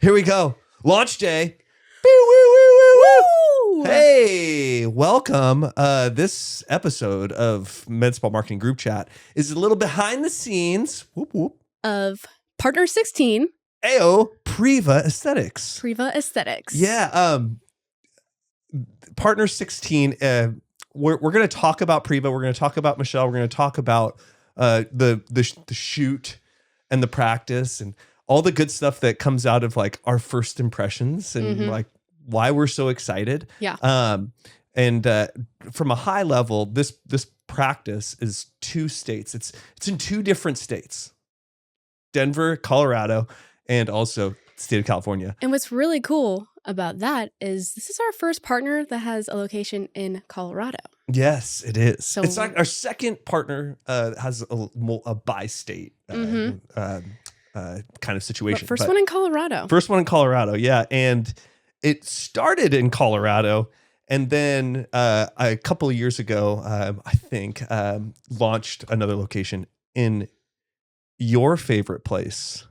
Here we go. Launch day. Woo, woo, woo, woo, woo. Woo! Hey, welcome. This episode of MedSpa Marketing Group Chat is a little behind the scenes. Whoop, whoop. Of Partner 16. Ayo, Preva Aesthetics. Preva Aesthetics. Yeah. Partner 16. We're going to talk about Preva. We're going to talk about Michelle. We're going to talk about the shoot and the practice and all the good stuff that comes out of like our first impressions and like why we're so excited. Yeah. And from a high level, this practice is 2 states. It's in 2 different states, Denver, Colorado, and also state of California. And what's really cool about that is this is our first partner that has a location in Colorado. Yes, it is. So, it's like our second partner has a bi-state kind of situation. First one in Colorado. First one in Colorado, yeah. And it started in Colorado, and then a couple of years ago, I think, launched another location in your favorite place.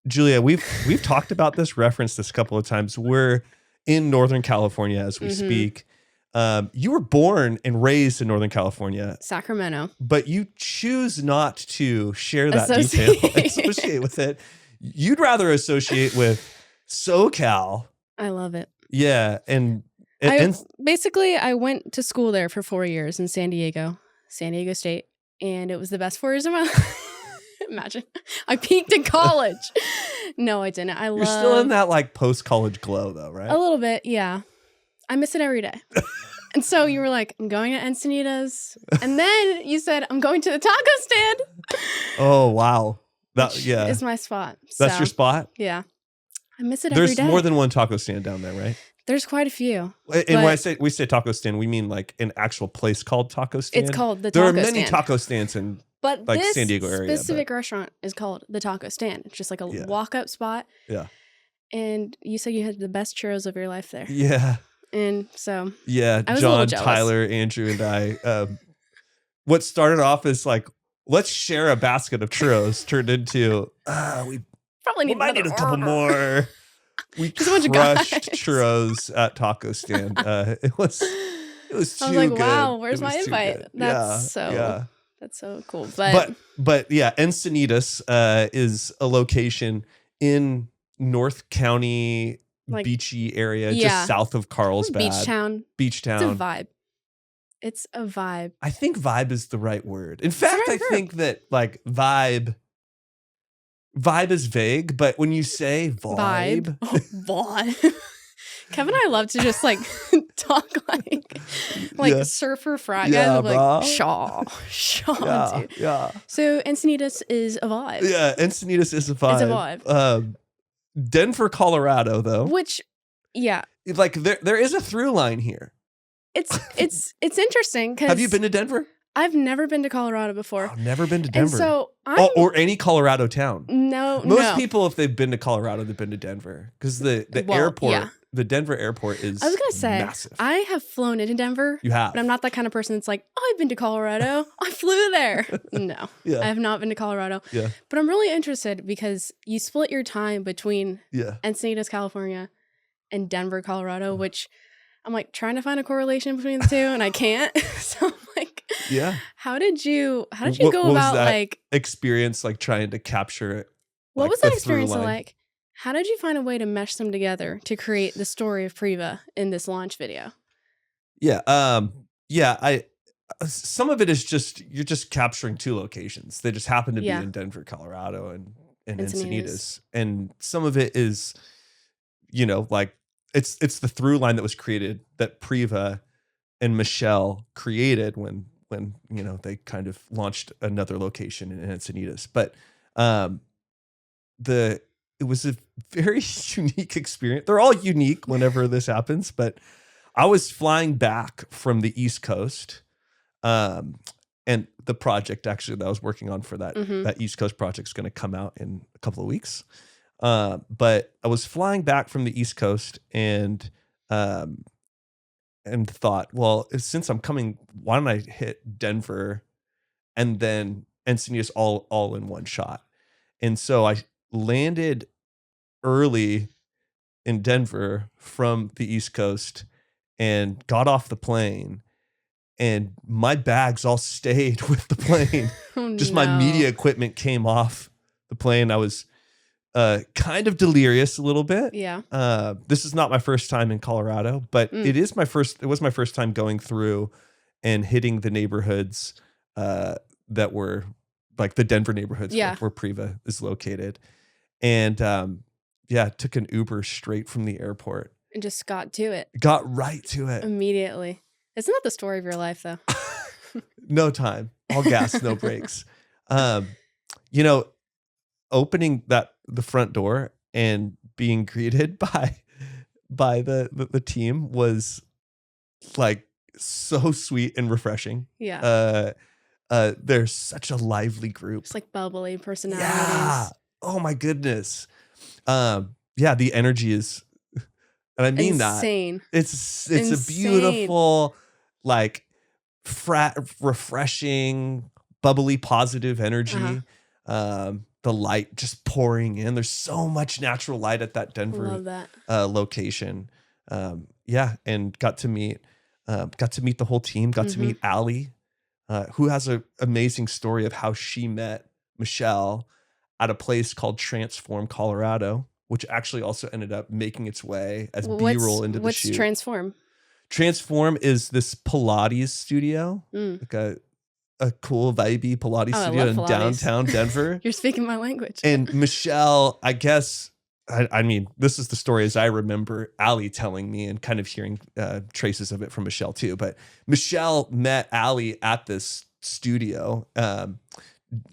Julia, we've talked about this, referenced this a couple of times. We're in Northern California as we speak. You were born and raised in Northern California, Sacramento, but you choose not to share that detail, associate with it. You'd rather associate with SoCal. I love it. Yeah, and basically I went to school there for 4 years in San Diego State, and it was the best 4 years of my life. Imagine I peaked in college. No, I didn't. You're still in that like post-college glow though, right? A little bit, yeah. I miss it every day. And so you were like, I'm going to Encinitas. And then you said, I'm going to the taco stand. Oh, wow. Yeah. It's my spot. That's your spot? Yeah. I miss it every day. There's more than one taco stand down there, right? There's quite a few. And when we say taco stand, we mean like an actual place called taco stand? It's called the taco stand. There are many taco stands in but like this San Diego area. Specific restaurant is called the taco stand. It's just like a walk-up spot. Yeah. And you said you had the best churros of your life there. Yeah. And so yeah, John, Tyler, Andrew, and I. What started off as like, let's share a basket of churros turned into we probably might need a couple more. We crushed churros at taco stand. It was too good. I was like, wow, where's my invite? That's so cool. But yeah, Encinitas is a location in North County. Like, beachy area, just south of Carlsbad. Beach town. It's a vibe. I think vibe is the right word. In fact, I think that like vibe is vague, but when you say vibe. Kevin and I love to just like talk like surfer frat guys with like Shaw, dude. Yeah. So Encinitas is a vibe. Yeah, Encinitas is a vibe. It's a vibe. Denver, Colorado, though. Which, yeah. Like there is a through line here. It's interesting because have you been to Denver? I've never been to Colorado before. I've never been to Denver. And so or any Colorado town. Most people, if they've been to Colorado, they've been to Denver because the airport, the Denver airport is. I was gonna say massive. I have flown into Denver. You have, but I'm not that kind of person that's like, oh, I've been to Colorado. I flew there. No, I have not been to Colorado. Yeah, but I'm really interested because you split your time between Encinitas, California, and Denver, Colorado, which I'm like trying to find a correlation between the two, and I can't. So I'm like, how did you go about that like experience, like trying to capture it? What was that experience like? How did you find a way to mesh them together to create the story of Preva in this launch video? Yeah, some of it is just you're just capturing 2 locations. They just happen to be in Denver, Colorado, and Encinitas, and some of it is, like. It's the through line that was created that Preva and Michelle created when they kind of launched another location in Encinitas. But it was a very unique experience. They're all unique whenever this happens, but I was flying back from the East Coast, and the project actually that I was working on for that East Coast project is going to come out in a couple of weeks. But I was flying back from the East Coast and thought, well, since I'm coming, why don't I hit Denver and then Encinitas all in one shot? And so I landed early in Denver from the East Coast and got off the plane, and my bags all stayed with the plane. Just my media equipment came off the plane. I was kind of delirious a little bit. Yeah. This is not my first time in Colorado, but it was my first time going through and hitting the neighborhoods that were like the Denver neighborhoods where Preva is located. And took an Uber straight from the airport. And just got to it. Got right to it. Immediately. Isn't that the story of your life, though? No time. All gas, no brakes. Opening the front door and being greeted by the team was like so sweet and refreshing. Yeah. They're such a lively group. It's like bubbly personalities. Yeah. Oh my goodness. The energy is, and I mean insane. That it's a beautiful, like refreshing, bubbly, positive energy. The light just pouring in. There's so much natural light at that Denver location. And got to meet the whole team. Got to meet Allie, who has an amazing story of how she met Michelle at a place called Transform, Colorado, which actually also ended up making its way as B-roll into the shoot. What's Transform? Transform is this Pilates studio, like a cool, vibey Pilates studio in downtown Denver. You're speaking my language. And Michelle, I guess, I mean, this is the story as I remember Allie telling me and kind of hearing traces of it from Michelle too. But Michelle met Allie at this studio.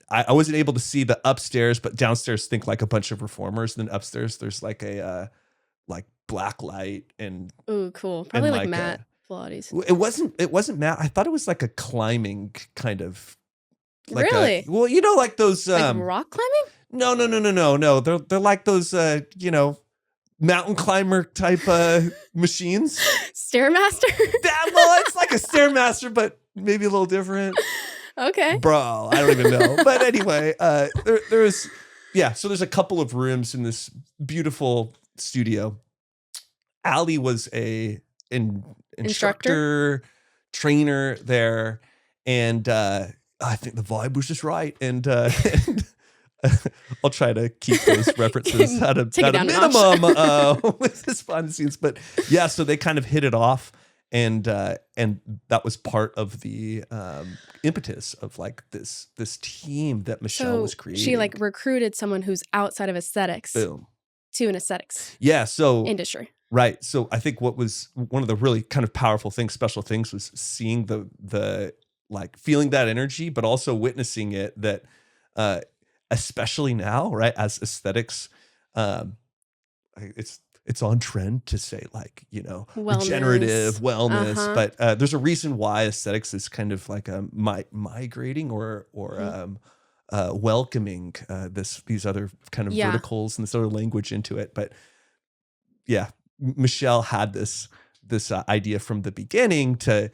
I wasn't able to see the upstairs, but downstairs think like a bunch of reformers. And then upstairs there's like a black light and ooh, cool. Probably like Matt Pilates. It wasn't Matt. I thought it was like a climbing kind of like really? Like those like rock climbing? No. They're like those mountain climber type machines. Stairmaster? Well, it's like a Stairmaster, but maybe a little different. Okay. Bro, I don't even know. But anyway, there's so there's a couple of rooms in this beautiful studio. Allie was a instructor, trainer there, and I think the vibe was just right. And I'll try to keep those references at a minimum with this behind the scenes. But yeah, so they kind of hit it off. And that was part of the impetus of like this team that Michelle was creating. She like recruited someone who's outside of aesthetics to an aesthetics industry. Right. So I think what was one of the really kind of powerful things, special things, was seeing the like feeling that energy, but also witnessing it that especially now, right, as aesthetics, it's on trend to say like, wellness. Regenerative wellness, but there's a reason why aesthetics is kind of like migrating or welcoming these other kind of verticals and this other language into it. But yeah, Michelle had this idea from the beginning to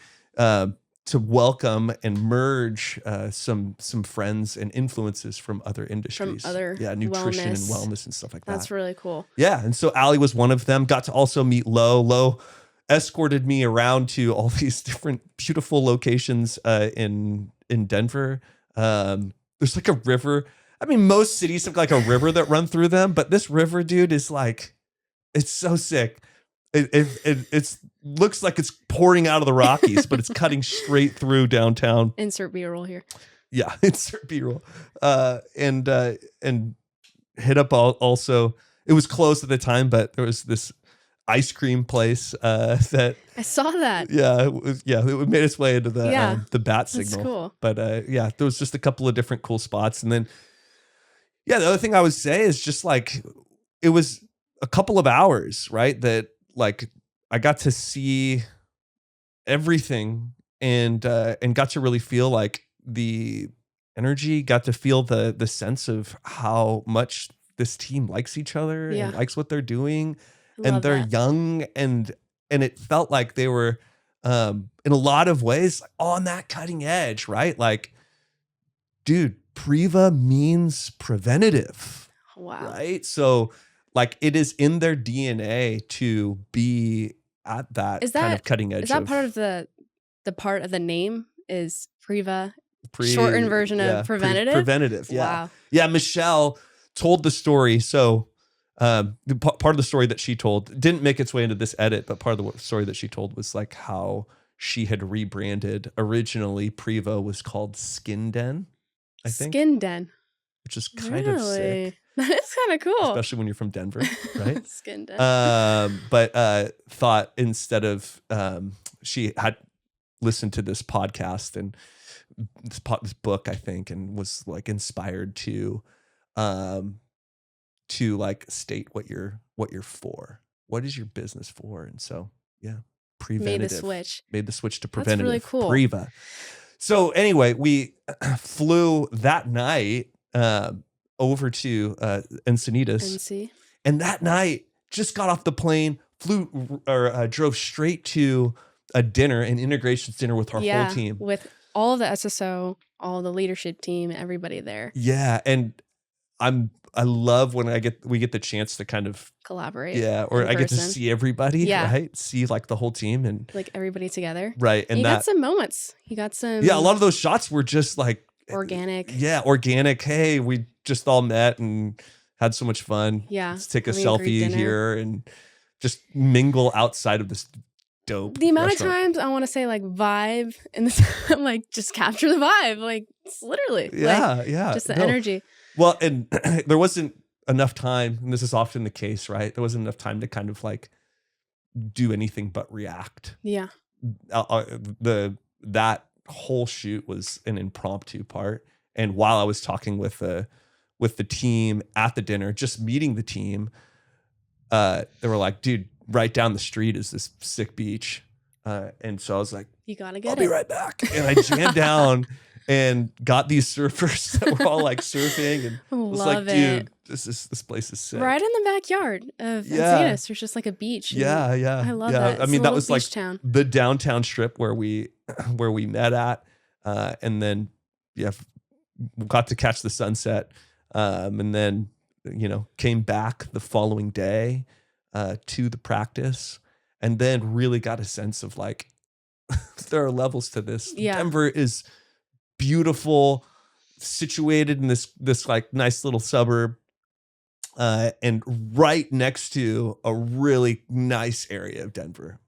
welcome and merge some friends and influences from other industries, from other nutrition and wellness and stuff like that. That's really cool. Yeah, and so Allie was one of them. Got to also meet Lo. Lo escorted me around to all these different beautiful locations in Denver. There's like a river. I mean, most cities have like a river that run through them, but this river, dude, is like, it's so sick. It looks like it's pouring out of the Rockies, but it's cutting straight through downtown. Insert B-roll here. Yeah, insert B-roll. And hit up also. It was closed at the time, but there was this ice cream place that I saw that. Yeah, it made its way into the bat signal. That's cool. But there was just a couple of different cool spots, and then the other thing I would say is just like it was a couple of hours, right? That like I got to see everything and got to really feel like the energy, got to feel the sense of how much this team likes each other and likes what they're doing. And they're young and it felt like they were in a lot of ways like on that cutting edge, right? Like, dude, Preva means preventative. Wow. Right? So like it is in their DNA to be at that kind of cutting edge. Is that part of the part of the name is Preva, shortened version of Preventative? Preventative, yeah. Wow. Yeah, Michelle told the part of the story that she told didn't make its way into this edit, but part of the story that she told was like how she had rebranded. Originally, Preva was called Skin Den, I think. Skin Den. Which is kind of sick. That is kind of cool. Especially when you're from Denver, right? Skin Den. But thought instead of, she had listened to this podcast and this book, I think, and was like inspired to like state what you're for. What is your business for? And so, yeah, Preventative. Made the switch to Preventative. That's really cool. Preva. So anyway, we flew that night over to Encinitas. And that night just got off the plane, drove straight to a dinner, an integrations dinner with our whole team. With all the SSO, all the leadership team, everybody there. Yeah. And I love when we get the chance to kind of collaborate. Yeah. Or I get to see everybody, right? See like the whole team and like everybody together. Right. And you got some moments. You got some. Yeah. A lot of those shots were just like organic. Yeah. Organic. Hey, we just all met and had so much fun. Yeah. Let's take a selfie here and just mingle outside of this dope. The amount of times I want to say like vibe and this, I'm like, just capture the vibe. Like it's literally. Just the energy. Well, and there wasn't enough time, and this is often the case, right? There wasn't enough time to kind of like do anything but react. Yeah. That whole shoot was an impromptu part. And while I was talking with the team at the dinner, just meeting the team, they were like, dude, right down the street is this sick beach. And so I was like, you gotta get I'll be right back. And I jammed down and got these surfers that were all like surfing and was like, dude, this place is sick. Right in the backyard of Encinitas, there's just like a beach. Yeah. I love that. I mean, that was like town. The downtown strip where we met at. And then, got to catch the sunset. And then, came back the following day to the practice, and then really got a sense of like, there are levels to this. Yeah. Denver is beautiful, situated in this like nice little suburb, and right next to a really nice area of Denver,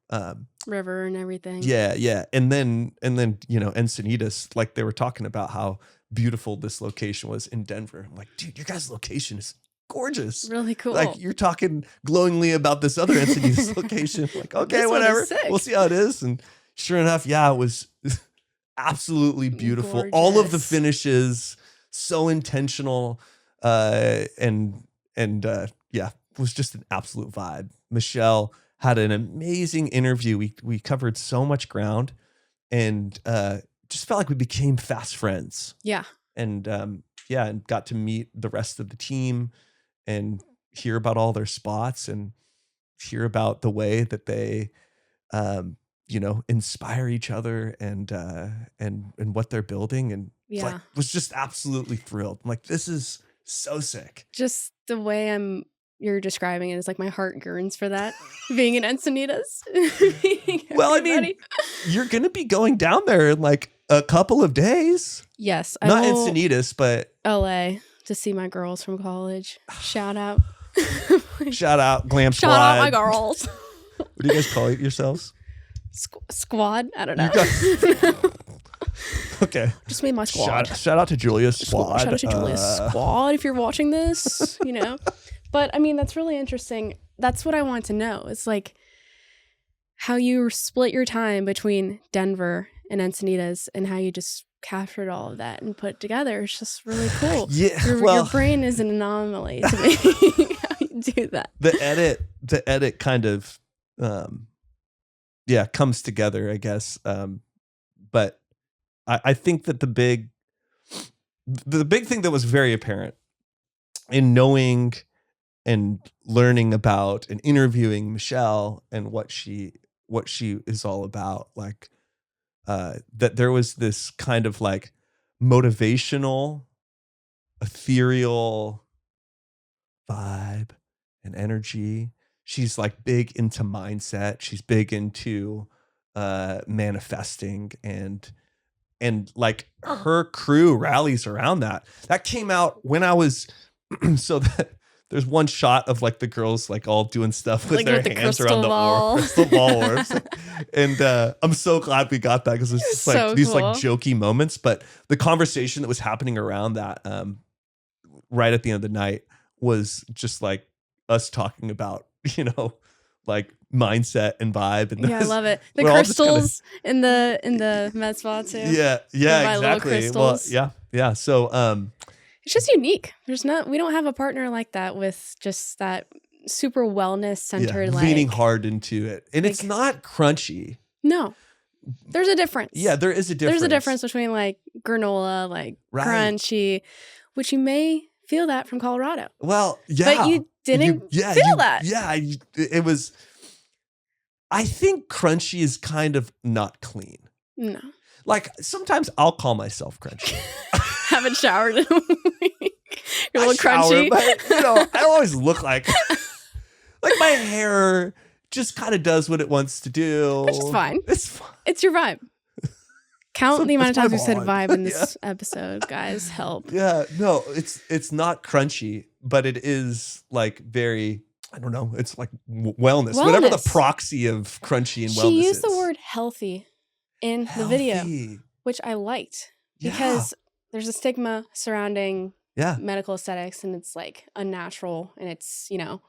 river and everything. Yeah. And then Encinitas, like they were talking about how beautiful this location was in Denver. I'm like, dude, your guys' location is gorgeous. Really cool. Like you're talking glowingly about this other Encinitas location. Like, okay, whatever. We'll see how it is. And sure enough, it was absolutely beautiful. Gorgeous. All of the finishes, so intentional, and was just an absolute vibe. Michelle had an amazing interview. We covered so much ground, and just felt like we became fast friends. Yeah. And and got to meet the rest of the team and hear about all their spots and hear about the way that they inspire each other and what they're building, and was just absolutely thrilled. I'm like, this is so sick. Just the way you're describing it is like my heart yearns for that. Being in Encinitas. Well, I mean, you're gonna be going down there in like a couple of days. Yes, not Encinitas, but LA to see my girls from college. Shout out. Shout out, Glam Squad. Shout out my girls. What do you guys call yourselves? Squad? I don't know. Okay. Just me and my squad. Shout out to Julia's squad. Shout out to Julia's squad if you're watching this, But I mean, that's really interesting. That's what I want to know. It's like how you split your time between Denver and Encinitas and how you just captured all of that and put it together. It's just really cool. Yeah. Your brain is an anomaly to me. How you do that. The edit kind of comes together, I guess. But I think that the big thing that was very apparent in knowing and learning about and interviewing Michelle and what she is all about, like that there was this kind of like motivational, ethereal vibe and energy. She's like big into mindset. She's big into manifesting, and like her crew rallies around that. That came out when I was so that there's one shot of like the girls like all doing stuff with their hands around the crystal ball orbs. And I'm so glad we got that, because it's just like so these cool, like jokey moments. But the conversation that was happening around that right at the end of the night was just like us talking about, like mindset and vibe. And I love it. The crystals in the med spa too. Yeah, exactly. Well, yeah. So it's just unique. We don't have a partner like that with just that super wellness centered, leaning hard into it. And it's not crunchy. No. There's a difference. Yeah, there is a difference. There's a difference between like granola, like crunchy, which you may feel that from Colorado. Well, yeah. But you didn't feel that. Yeah, it was. I think crunchy is kind of not clean. No. Like sometimes I'll call myself crunchy. Haven't showered in a week. You're a little crunchy. But, I always look like my hair just kind of does what it wants to do. Which is fine. It's fine. It's your vibe. Count the amount of times we said vibe in this episode, guys. Help. Yeah, no, it's not crunchy, but it is like very, I don't know, it's like wellness. Whatever the proxy of crunchy and wellness is. She used the word healthy in the video, which I liked, because there's a stigma surrounding medical aesthetics, and it's like unnatural, and it's, the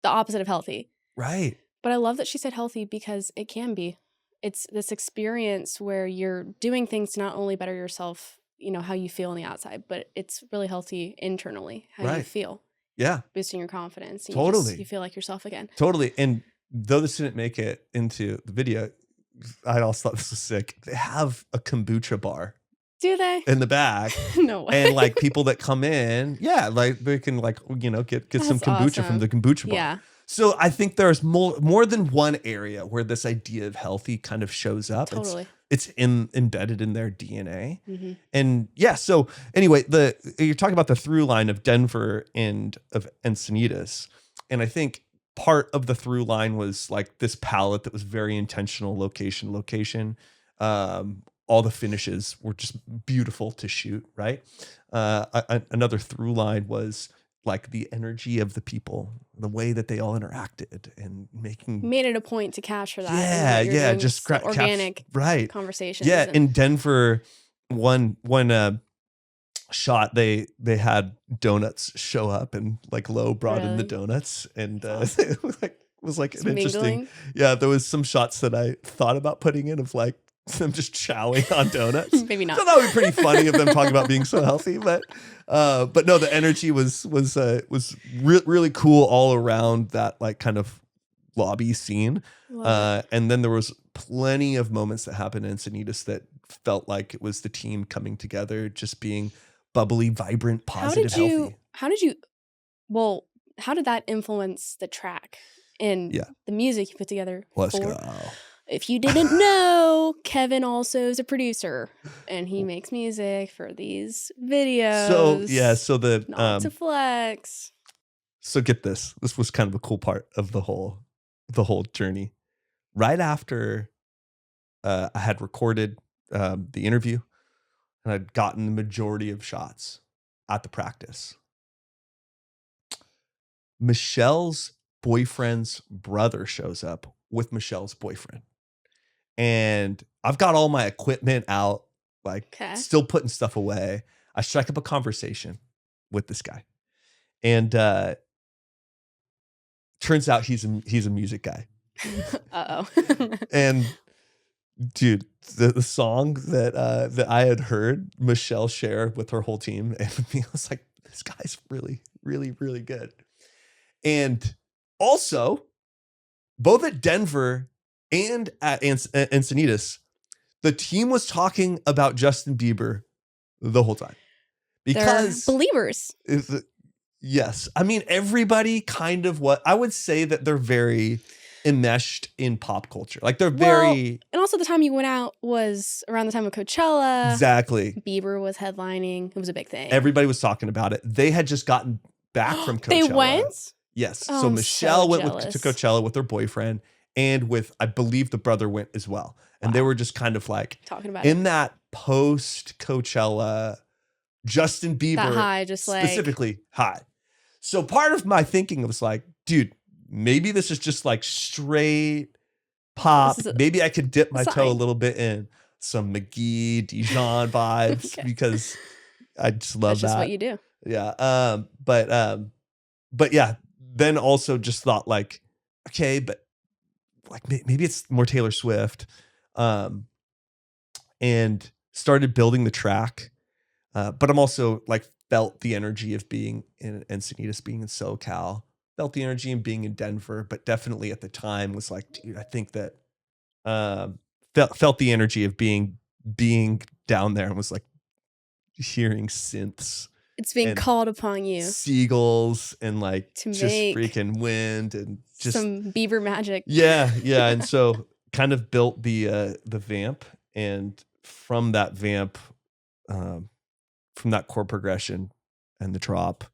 opposite of healthy. Right. But I love that she said healthy, because it can be. It's this experience where you're doing things to not only better yourself, how you feel on the outside, but it's really healthy internally, how you feel. Yeah. Boosting your confidence. Totally. You feel like yourself again. Totally. And though this didn't make it into the video, I also thought this was sick. They have a kombucha bar. Do they? In the back. No way. And like people that come in, like they can like, get some kombucha from the kombucha bar. Yeah. So I think there's more than one area where this idea of healthy kind of shows up. Totally. It's embedded in their DNA. Mm-hmm. And so anyway, you're talking about the through line of Denver and of Encinitas. And I think part of the through line was like this palette that was very intentional, location. All the finishes were just beautiful to shoot, right? Another through line was like the energy of the people, the way that they all interacted, and made it a point to capture that. Yeah, just organic conversations. Yeah, in Denver, one shot they had donuts show up, and like Lo brought in the donuts, and it was like an interesting. Yeah, there was some shots that I thought about putting in of like them just chowing on donuts. Maybe not. So that would be pretty funny of them talking about being so healthy, but no, the energy was really cool all around that like kind of lobby scene. And then there was plenty of moments that happened in Encinitas that felt like it was the team coming together, just being bubbly, vibrant, positive, healthy. How did that influence the track and the music you put together? Let's go. If you didn't know, Kevin also is a producer, and he makes music for these videos. So not to flex. So get this. This was kind of a cool part of the whole journey. Right after I had recorded the interview, and I'd gotten the majority of shots at the practice, Michelle's boyfriend's brother shows up with Michelle's boyfriend. And I've got all my equipment out, still putting stuff away. I strike up a conversation with this guy, and turns out he's a music guy. Uh-oh. And dude, the song that I had heard Michelle share with her whole team, and I was like, this guy's really, really, really good. And also, both at Denver and at Encinitas, the team was talking about Justin Bieber the whole time. Because they're believers. Yes. I mean, everybody kind of I would say that they're very enmeshed in pop culture. Like they're very... And also the time you went out was around the time of Coachella. Exactly. Bieber was headlining. It was a big thing. Everybody was talking about it. They had just gotten back from Coachella. They went? Yes. So Michelle went to Coachella with her boyfriend, and with, I believe, the brother went as well. And they were just kind of like talking about in that post Coachella, Justin Bieber that high, just specifically high. So part of my thinking was like, dude, maybe this is just like straight pop. Maybe I could dip my toe a little bit in some McGee, Dijon vibes because I just love that. That's just what you do. Yeah. But yeah, then also just thought like, okay, but like maybe it's more Taylor Swift, and started building the track. But I'm also like felt the energy of being in Encinitas, being in SoCal, felt the energy of being in Denver, but definitely at the time was like, dude, I think that, felt the energy of being down there and was like hearing synths. It's being called upon you. Seagulls and like just freaking wind and just some Bieber magic. Yeah. Yeah. And so kind of built the vamp, and from that vamp, from that chord progression and the drop,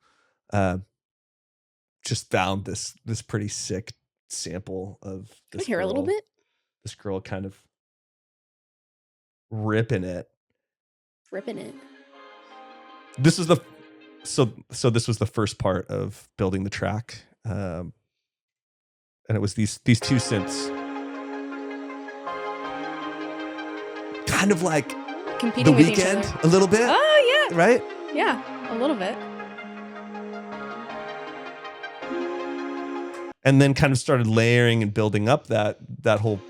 just found this pretty sick sample of this. Can I hear a little bit? This girl kind of ripping it. This is so this was the first part of building the track, and it was these two synths, kind of like competing The with Weeknd each other a little bit. Oh yeah, right? Yeah, a little bit. And then kind of started layering and building up that whole,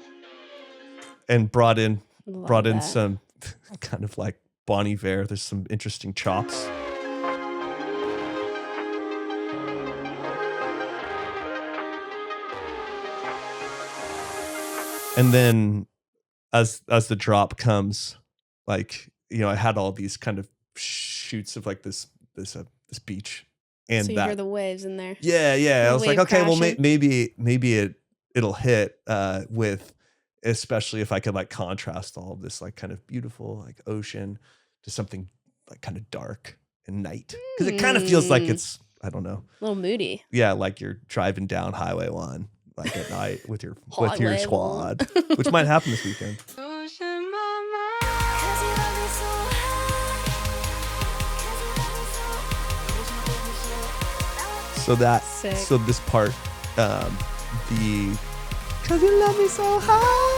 and brought in some kind of like Bon Iver. There's some interesting chops. And then as the drop comes, like, you know, I had all these kind of shoots of like this beach. And so you hear the waves in there. Yeah. I was like, okay, well, maybe it'll hit with, especially if I could like contrast all of this like kind of beautiful like ocean to something like kind of dark and night. Because it kind of feels like it's, I don't know, a little moody. Yeah, like you're driving down Highway 1 like at night with your squad, which might happen this weekend. So this part, the "'Cause you love me so high."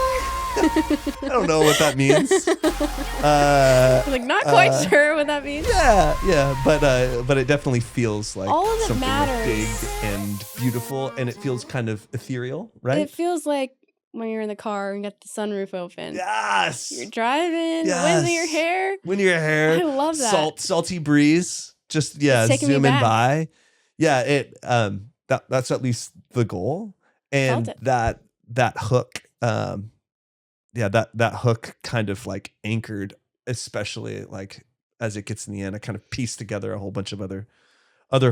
I don't know what that means. Like not quite sure what that means. Yeah, but it definitely feels like all of it something matters. Big and beautiful, and it feels kind of ethereal, right? It feels like when you're in the car and get the sunroof open. Yes. You're driving, wind in your hair. Wind in your hair. I love that. Salty breeze. Just zooming by. Yeah, that's at least the goal. And that hook, that hook kind of like anchored, especially like as it gets in the end. I kind of pieced together a whole bunch of other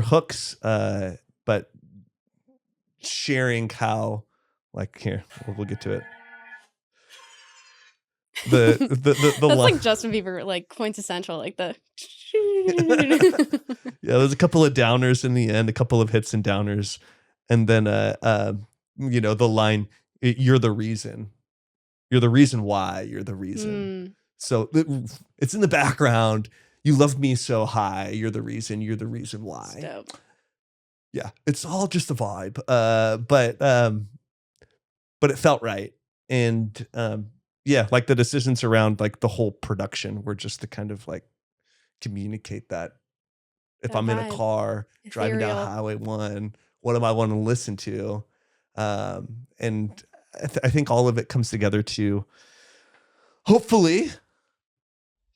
hooks, but sharing how, like, here, we'll get to it. The that's like Justin Bieber, like quintessential, like the yeah, there's a couple of downers in the end, a couple of hits and downers, and then you know, the line, "You're the reason why, you're the reason." So it's in the background. "You love me so high, you're the reason why." Dope. Yeah, it's all just a vibe, but it felt right. And yeah, like the decisions around like the whole production were just to kind of like communicate that if I'm in a car driving down Highway 1, what am I want to listen to? And I think all of it comes together to hopefully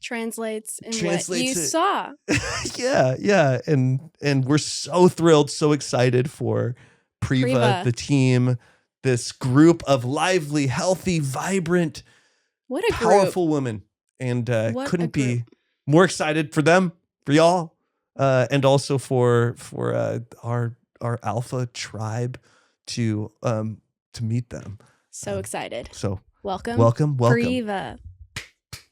translates what you saw. yeah. And we're so thrilled, so excited for Preva, the team, this group of lively, healthy, vibrant, powerful women. And couldn't be more excited for them, for y'all, and also for our alpha tribe to meet them. So excited. So welcome. Welcome. Preva.